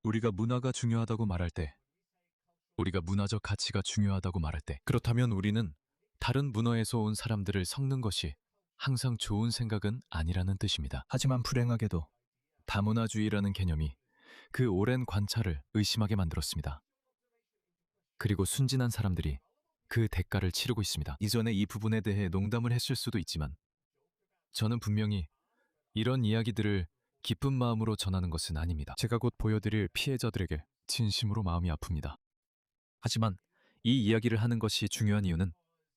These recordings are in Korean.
우리가 문화가 중요하다고 말할 때, 우리가 문화적 가치가 중요하다고 말할 때, 그렇다면 우리는 다른 문화에서 온 사람들을 섞는 것이 항상 좋은 생각은 아니라는 뜻입니다. 하지만 불행하게도 다문화주의라는 개념이 그 오랜 관찰을 의심하게 만들었습니다. 그리고 순진한 사람들이 그 대가를 치르고 있습니다. 이전에 이 부분에 대해 농담을 했을 수도 있지만 저는 분명히 이런 이야기들을 기쁜 마음으로 전하는 것은 아닙니다. 제가 곧 보여드릴 피해자들에게 진심으로 마음이 아픕니다. 하지만 이 이야기를 하는 것이 중요한 이유는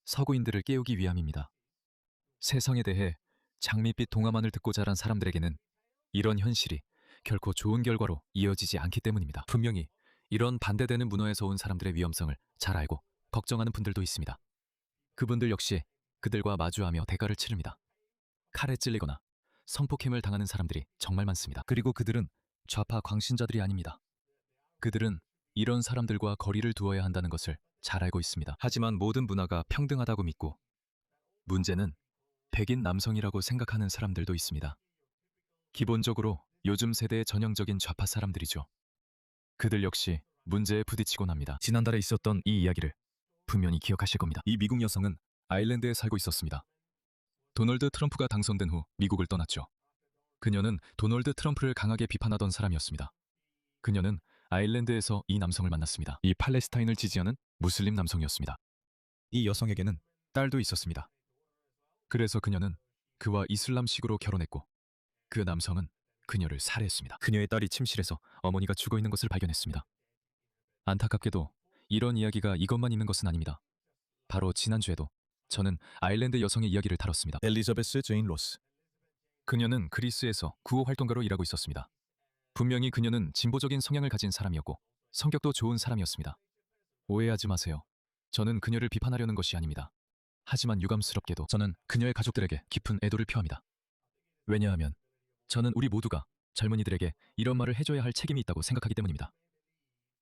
서구인들을 깨우기 위함입니다. 세상에 대해 장밋빛 동화만을 듣고 자란 사람들에게는 이런 현실이 결코 좋은 결과로 이어지지 않기 때문입니다. 분명히 이런 반대되는 문화에서 온 사람들의 위험성을 잘 알고 걱정하는 분들도 있습니다. 그분들 역시 그들과 마주하며 대가를 치릅니다. 칼에 찔리거나 성폭행을 당하는 사람들이 정말 많습니다. 그리고 그들은 좌파 광신자들이 아닙니다. 그들은 이런 사람들과 거리를 두어야 한다는 것을 잘 알고 있습니다. 하지만 모든 문화가 평등하다고 믿고 문제는 백인 남성이라고 생각하는 사람들도 있습니다. 기본적으로 요즘 세대의 전형적인 좌파 사람들이죠. 그들 역시 문제에 부딪히곤 합니다. 지난달에 있었던 이 이야기를 분명히 기억하실 겁니다. 이 미국 여성은 아일랜드에 살고 있었습니다. 도널드 트럼프가 당선된 후 미국을 떠났죠. 그녀는 도널드 트럼프를 강하게 비판하던 사람이었습니다. 그녀는 아일랜드에서 이 남성을 만났습니다. 이 팔레스타인을 지지하는 무슬림 남성이었습니다. 이 여성에게는 딸도 있었습니다. 그래서 그녀는 그와 이슬람식으로 결혼했고 그 남성은 그녀를 살해했습니다. 그녀의 딸이 침실에서 어머니가 죽어 있는 것을 발견했습니다. 안타깝게도 이런 이야기가 이것만 있는 것은 아닙니다. 바로 지난주에도 저는 아일랜드 여성의 이야기를 다뤘습니다. 엘리자베스 제인 로스. 그녀는 그리스에서 구호 활동가로 일하고 있었습니다. 분명히 그녀는 진보적인 성향을 가진 사람이었고 성격도 좋은 사람이었습니다. 오해하지 마세요. 저는 그녀를 비판하려는 것이 아닙니다. 하지만 유감스럽게도 저는 그녀의 가족들에게 깊은 애도를 표합니다. 왜냐하면 저는 우리 모두가 젊은이들에게 이런 말을 해줘야 할 책임이 있다고 생각하기 때문입니다.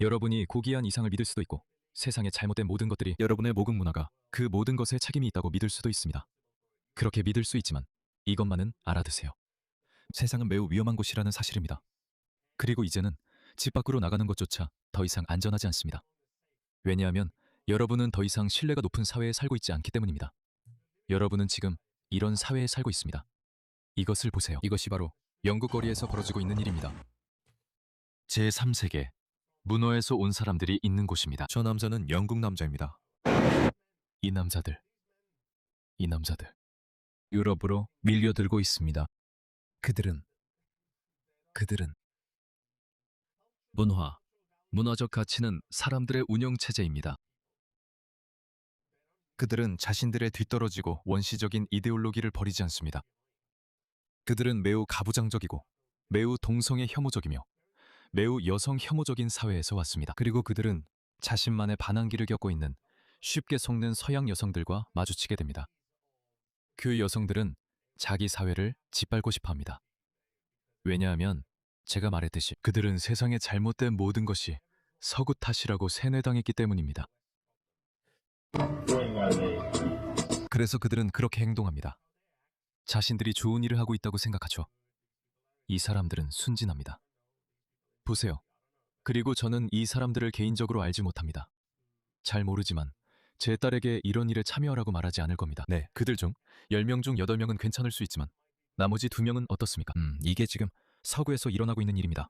여러분이 고귀한 이상을 믿을 수도 있고 세상의 잘못된 모든 것들이 여러분의 모국 문화가 그 모든 것에 책임이 있다고 믿을 수도 있습니다. 그렇게 믿을 수 있지만 이것만은 알아두세요. 세상은 매우 위험한 곳이라는 사실입니다. 그리고 이제는 집 밖으로 나가는 것조차 더 이상 안전하지 않습니다. 왜냐하면 여러분은 더 이상 신뢰가 높은 사회에 살고 있지 않기 때문입니다. 여러분은 지금 이런 사회에 살고 있습니다. 이것을 보세요. 이것이 바로 영국 거리에서 벌어지고 있는 일입니다. 제3세계, 문어에서 온 사람들이 있는 곳입니다. 저 남자는 영국 남자입니다. 이 남자들, 유럽으로 밀려들고 있습니다. 그들은 문화적 가치는 사람들의 운영체제입니다. 그들은 자신들의 뒤떨어지고 원시적인 이데올로기를 버리지 않습니다. 그들은 매우 가부장적이고 매우 동성애 혐오적이며 매우 여성 혐오적인 사회에서 왔습니다. 그리고 그들은 자신만의 반항기를 겪고 있는 쉽게 속는 서양 여성들과 마주치게 됩니다. 그 여성들은 자기 사회를 짓밟고 싶어 합니다. 왜냐하면 제가 말했듯이 그들은 세상의 잘못된 모든 것이 서구 탓이라고 세뇌당했기 때문입니다. 그래서 그들은 그렇게 행동합니다. 자신들이 좋은 일을 하고 있다고 생각하죠. 이 사람들은 순진합니다. 보세요. 그리고 저는 이 사람들을 개인적으로 알지 못합니다. 잘 모르지만 제 딸에게 이런 일에 참여하라고 말하지 않을 겁니다. 네, 그들 중 10명 중 8명은 괜찮을 수 있지만 나머지 2명은 어떻습니까? 이게 지금 서구에서 일어나고 있는 일입니다.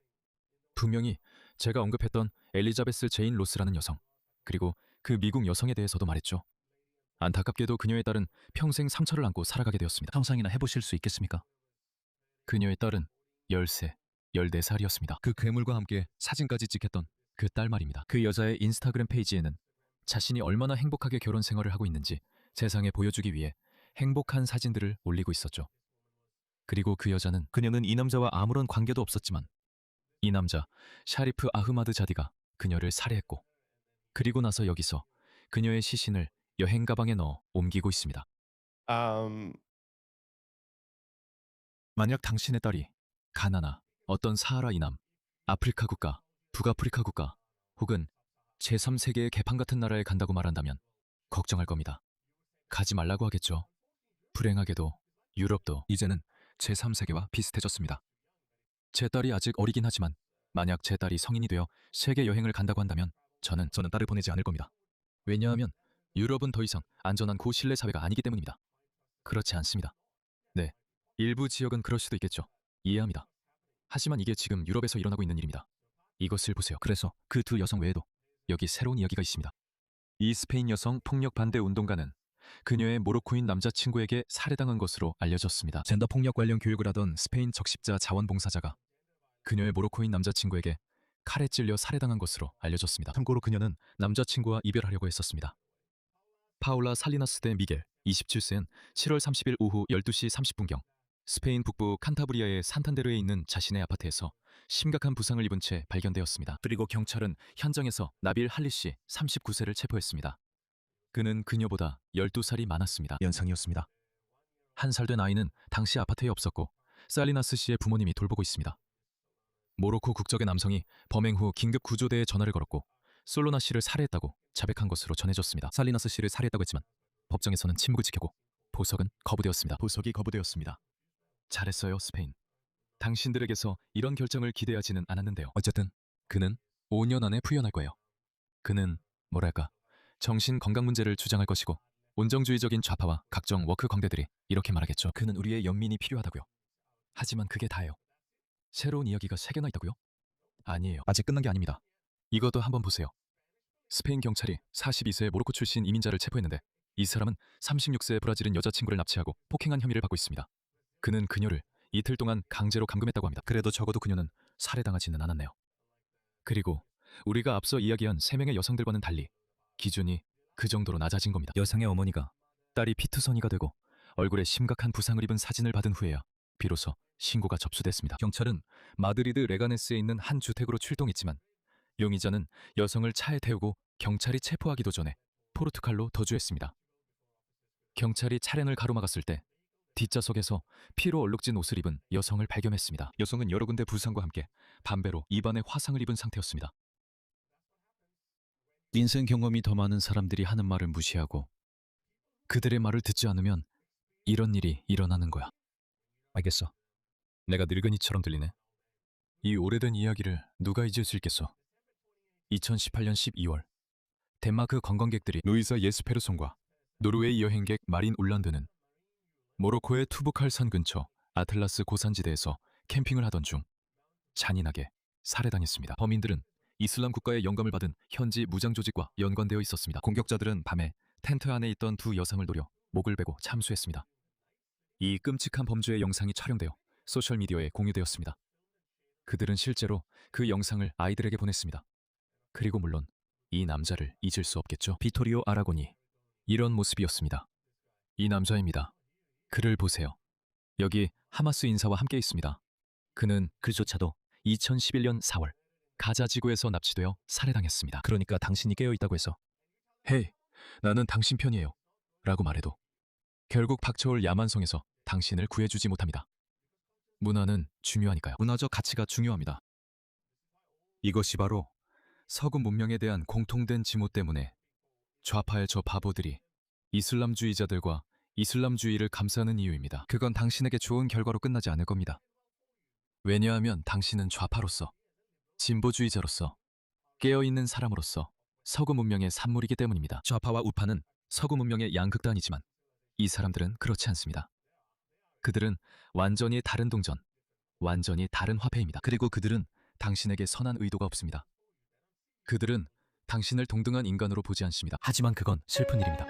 분명히 제가 언급했던 엘리자베스 제인 로스라는 여성, 그리고 그 미국 여성에 대해서도 말했죠. 안타깝게도 그녀의 딸은 평생 상처를 안고 살아가게 되었습니다. 상상이나 해보실 수 있겠습니까? 그녀의 딸은 13, 14살이었습니다. 그 괴물과 함께 사진까지 찍혔던 그 딸 말입니다. 그 여자의 인스타그램 페이지에는 자신이 얼마나 행복하게 결혼 생활을 하고 있는지 세상에 보여주기 위해 행복한 사진들을 올리고 있었죠. 그리고 그녀는 이 남자와 아무런 관계도 없었지만 이 남자 샤리프 아흐마드 자디가 그녀를 살해했고 그리고 나서 여기서 그녀의 시신을 여행 가방에 넣어 옮기고 있습니다. 만약 당신의 딸이 가나나, 어떤 사하라 이남, 아프리카 국가, 북아프리카 국가 혹은 제3세계의 개판 같은 나라에 간다고 말한다면 걱정할 겁니다. 가지 말라고 하겠죠. 불행하게도 유럽도 이제는 제3세계와 비슷해졌습니다. 제 딸이 아직 어리긴 하지만 만약 제 딸이 성인이 되어 세계 여행을 간다고 한다면 저는 딸을 보내지 않을 겁니다. 왜냐하면 유럽은 더 이상 안전한 고신뢰 사회가 아니기 때문입니다. 그렇지 않습니다. 네, 일부 지역은 그럴 수도 있겠죠. 이해합니다. 하지만 이게 지금 유럽에서 일어나고 있는 일입니다. 이것을 보세요. 그래서 그 두 여성 외에도 여기 새로운 이야기가 있습니다. 이 스페인 여성 폭력 반대 운동가는 그녀의 모로코인 남자친구에게 살해당한 것으로 알려졌습니다. 젠더 폭력 관련 교육을 하던 스페인 적십자 자원봉사자가 그녀의 모로코인 남자친구에게 칼에 찔려 살해당한 것으로 알려졌습니다. 참고로 그녀는 남자친구와 이별하려고 했었습니다. 파울라 살리나스 데 미겔 27세는 7월 30일 오후 12시 30분경 스페인 북부 칸타브리아의 산탄데르에 있는 자신의 아파트에서 심각한 부상을 입은 채 발견되었습니다. 그리고 경찰은 현장에서 나빌 할리 씨 39세를 체포했습니다. 그는 그녀보다 12살이 많았습니다. 연상이었습니다. 1살 된 아이는 당시 아파트에 없었고 살리나스 씨의 부모님이 돌보고 있습니다. 모로코 국적의 남성이 범행 후 긴급 구조대에 전화를 걸었고 솔로나 씨를 살해했다고 자백한 것으로 전해졌습니다. 살리나스 씨를 살해했다고 했지만 법정에서는 침묵을 지켰고 보석은 거부되었습니다. 보석이 거부되었습니다. 잘했어요, 스페인. 당신들에게서 이런 결정을 기대하지는 않았는데요. 어쨌든 그는 5년 안에 풀려날 거예요. 그는 뭐랄까 정신 건강 문제를 주장할 것이고 온정주의적인 좌파와 각종 워크 광대들이 이렇게 말하겠죠. 그는 우리의 연민이 필요하다고요. 하지만 그게 다예요. 새로운 이야기가 3개나 있다고요? 아니에요. 아직 끝난 게 아닙니다. 이것도 한번 보세요. 스페인 경찰이 42세 모로코 출신 이민자를 체포했는데 이 사람은 36세 브라질인 여자친구를 납치하고 폭행한 혐의를 받고 있습니다. 그는 그녀를 이틀 동안 강제로 감금했다고 합니다. 그래도 적어도 그녀는 살해당하지는 않았네요. 그리고 우리가 앞서 이야기한 3명의 여성들과는 달리 기준이 그 정도로 낮아진 겁니다. 여성의 어머니가 딸이 피투성이가 되고 얼굴에 심각한 부상을 입은 사진을 받은 후에야 비로소 신고가 접수됐습니다. 경찰은 마드리드 레가네스에 있는 한 주택으로 출동했지만 용의자는 여성을 차에 태우고 경찰이 체포하기도 전에 포르투갈로 도주했습니다. 경찰이 차량을 가로막았을 때 뒷좌석에서 피로 얼룩진 옷을 입은 여성을 발견했습니다. 여성은 여러 군데 부상과 함께 반배로 입안에 화상을 입은 상태였습니다. 인생 경험이 더 많은 사람들이 하는 말을 무시하고 그들의 말을 듣지 않으면 이런 일이 일어나는 거야. 알겠어. 내가 늙은이처럼 들리네. 이 오래된 이야기를 누가 잊을 수 있겠어. 2018년 12월 덴마크 관광객들이 루이사 예스페르손과 노르웨이 여행객 마린 울란드는 모로코의 투브칼산 근처 아틀라스 고산지대에서 캠핑을 하던 중 잔인하게 살해당했습니다. 범인들은 이슬람 국가의 영감을 받은 현지 무장 조직과 연관되어 있었습니다. 공격자들은 밤에 텐트 안에 있던 두 여성을 노려 목을 베고 참수했습니다. 이 끔찍한 범죄의 영상이 촬영되어 소셜미디어에 공유되었습니다. 그들은 실제로 그 영상을 아이들에게 보냈습니다. 그리고 물론 이 남자를 잊을 수 없겠죠. 비토리오 아라곤이 이런 모습이었습니다. 이 남자입니다. 그를 보세요. 여기 하마스 인사와 함께 있습니다. 그는 그조차도 2011년 4월 가자 지구에서 납치되어 살해당했습니다. 그러니까 당신이 깨어있다고 해서 헤이, 나는 당신 편이에요 라고 말해도 결국 박쳐올 야만성에서 당신을 구해주지 못합니다. 문화는 중요하니까요. 문화적 가치가 중요합니다. 이것이 바로 서구 문명에 대한 공통된 징후 때문에 좌파의 저 바보들이 이슬람주의자들과 이슬람주의를 감싸는 이유입니다. 그건 당신에게 좋은 결과로 끝나지 않을 겁니다. 왜냐하면 당신은 좌파로서, 진보주의자로서, 깨어있는 사람으로서 서구 문명의 산물이기 때문입니다. 좌파와 우파는 서구 문명의 양극단이지만 이 사람들은 그렇지 않습니다. 그들은 완전히 다른 동전, 완전히 다른 화폐입니다. 그리고 그들은 당신에게 선한 의도가 없습니다. 그들은 당신을 동등한 인간으로 보지 않습니다. 하지만 그건 슬픈 일입니다.